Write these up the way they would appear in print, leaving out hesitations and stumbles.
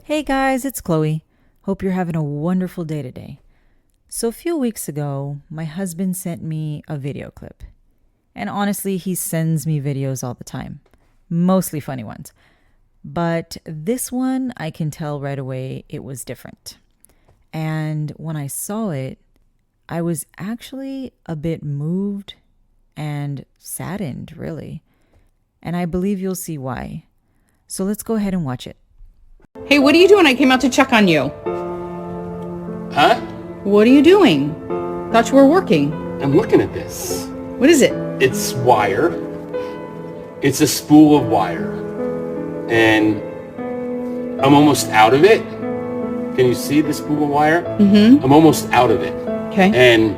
Hey guys, it's Chloe. Hope you're having a wonderful day today. So, a few weeks ago, my husband sent me a video clip. And honestly, he sends me videos all the time, mostly funny ones. But this one, I can tell right away it was different. And when I saw it, I was actually a bit moved and saddened, really. And I believe you'll see why. So, let's go ahead and watch it. Hey, what are you doing? I came out to check on you. Huh? What are you doing? Thought you were working. I'm looking at this. What is it? It's wire. It's a spool of wire. And I'm almost out of it. Can you see the spool of wire? Mm-hmm. I'm almost out of it. Okay. And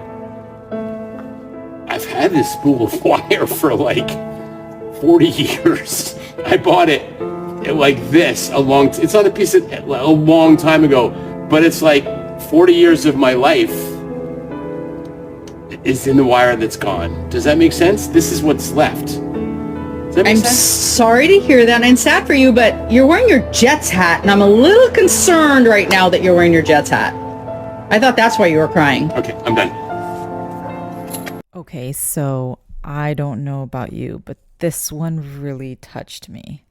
I've had this spool of wire for like 40 years. I bought it like this it's not a piece of a long time ago, but it's like 40 years of my life is in the wire that's gone. Does that make sense? This is what's left. Does that make I'm sense? sorry to hear that, and I'm sad for you, but you're wearing your Jets hat, and I'm a little concerned right now that you're wearing your Jets hat. I thought that's why you were crying. Okay, I'm done. Okay, so I don't know about you, but this one really touched me.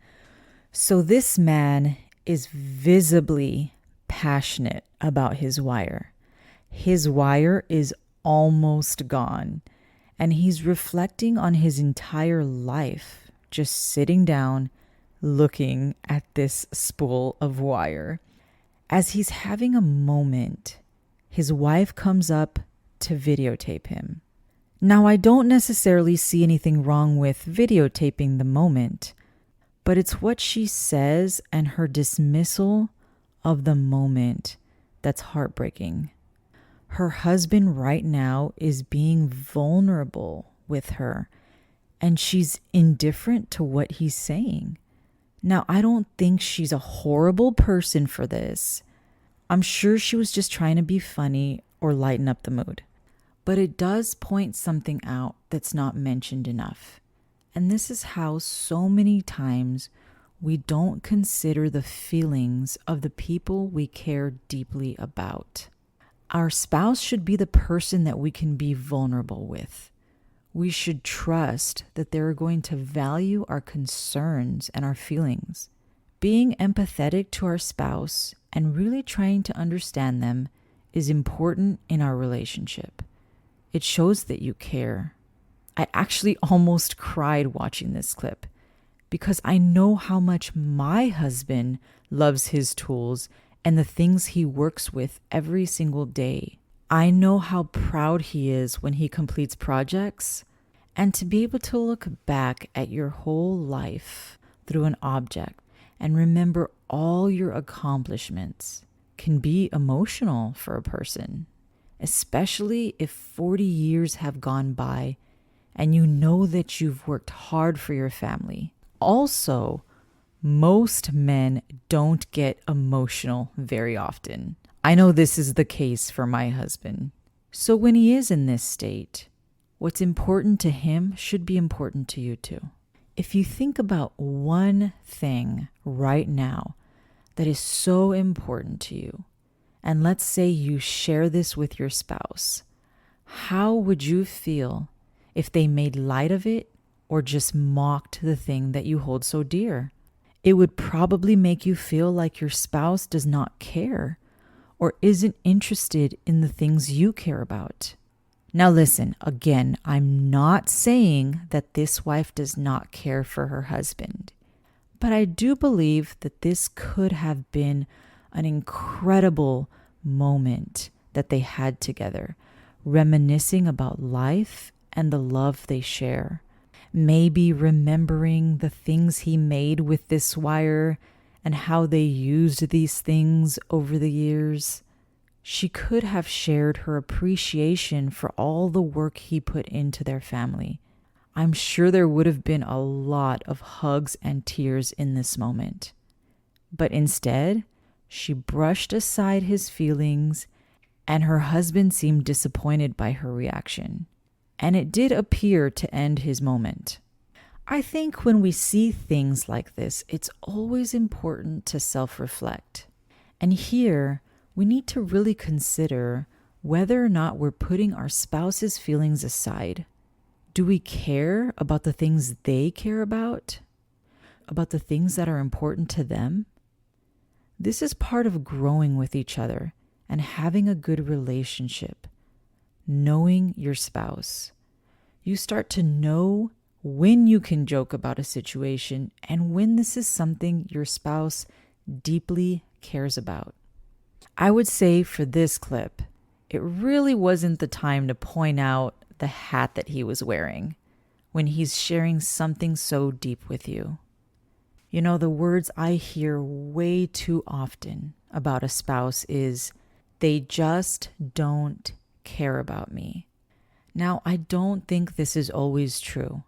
So this man is visibly passionate about his wire. His wire is almost gone, and he's reflecting on his entire life, just sitting down, looking at this spool of wire. As he's having a moment, his wife comes up to videotape him. Now, I don't necessarily see anything wrong with videotaping the moment, but it's what she says and her dismissal of the moment that's heartbreaking. Her husband right now is being vulnerable with her, and she's indifferent to what he's saying. Now, I don't think she's a horrible person for this. I'm sure she was just trying to be funny or lighten up the mood. But it does point something out that's not mentioned enough. And this is how so many times we don't consider the feelings of the people we care deeply about. Our spouse should be the person that we can be vulnerable with. We should trust that they're going to value our concerns and our feelings. Being empathetic to our spouse and really trying to understand them is important in our relationship. It shows that you care. I actually almost cried watching this clip because I know how much my husband loves his tools and the things he works with every single day. I know how proud he is when he completes projects, and to be able to look back at your whole life through an object and remember all your accomplishments can be emotional for a person, especially if 40 years have gone by and you know that you've worked hard for your family. Also, most men don't get emotional very often. I know this is the case for my husband. So when he is in this state, what's important to him should be important to you too. If you think about one thing right now that is so important to you, and let's say you share this with your spouse, how would you feel if they made light of it or just mocked the thing that you hold so dear? It would probably make you feel like your spouse does not care or isn't interested in the things you care about. Now listen, again, I'm not saying that this wife does not care for her husband, but I do believe that this could have been an incredible moment that they had together, reminiscing about life and the love they share. Maybe remembering the things he made with this wire and how they used these things over the years. She could have shared her appreciation for all the work he put into their family. I'm sure there would have been a lot of hugs and tears in this moment. But instead, she brushed aside his feelings, and her husband seemed disappointed by her reaction. And it did appear to end his moment. I think when we see things like this, it's always important to self-reflect. And here, we need to really consider whether or not we're putting our spouse's feelings aside. Do we care about the things they care about the things that are important to them? This is part of growing with each other and having a good relationship. Knowing your spouse. You start to know when you can joke about a situation and when this is something your spouse deeply cares about. I would say for this clip, it really wasn't the time to point out the hat that he was wearing when he's sharing something so deep with you. You know, the words I hear way too often about a spouse is, they just don't care about me. Now, I don't think this is always true.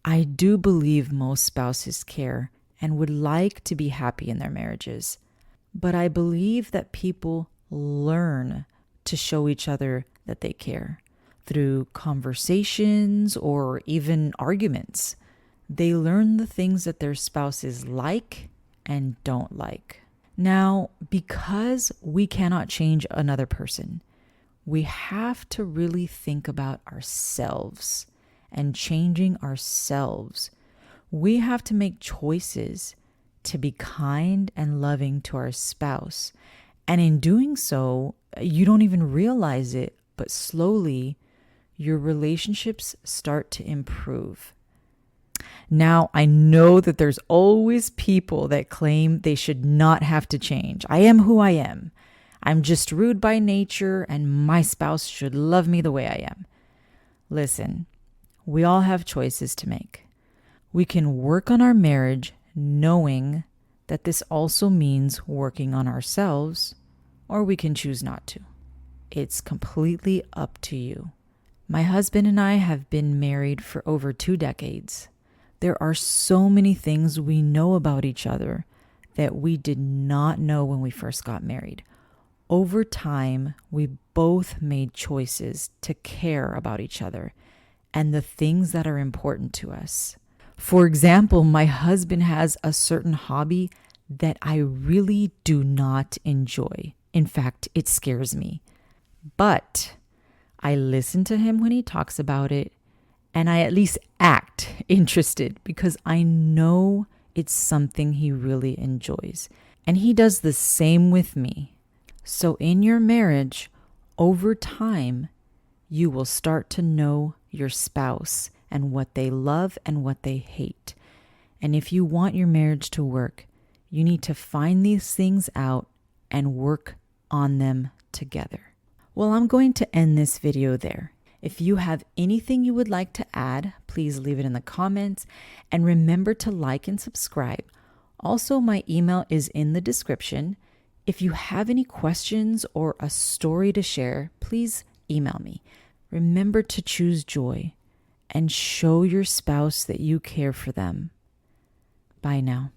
I do believe most spouses care and would like to be happy in their marriages. But I believe that people learn to show each other that they care through conversations or even arguments. They learn the things that their spouses like and don't like. Now, because we cannot change another person, we have to really think about ourselves and changing ourselves. We have to make choices to be kind and loving to our spouse. And in doing so, you don't even realize it, but slowly your relationships start to improve. Now, I know that there's always people that claim they should not have to change. I am who I am. I'm just rude by nature, and my spouse should love me the way I am. Listen, we all have choices to make. We can work on our marriage knowing that this also means working on ourselves, or we can choose not to. It's completely up to you. My husband and I have been married for over 2 decades. There are so many things we know about each other that we did not know when we first got married. Over time, we both made choices to care about each other and the things that are important to us. For example, my husband has a certain hobby that I really do not enjoy. In fact, it scares me. But I listen to him when he talks about it, and I at least act interested because I know it's something he really enjoys. And he does the same with me. So in your marriage, over time, you will start to know your spouse and what they love and what they hate. And if you want your marriage to work, you need to find these things out and work on them together. Well, I'm going to end this video there. If you have anything you would like to add, please leave it in the comments, and remember to like and subscribe. Also, my email is in the description. If you have any questions or a story to share, please email me. Remember to choose joy and show your spouse that you care for them. Bye now.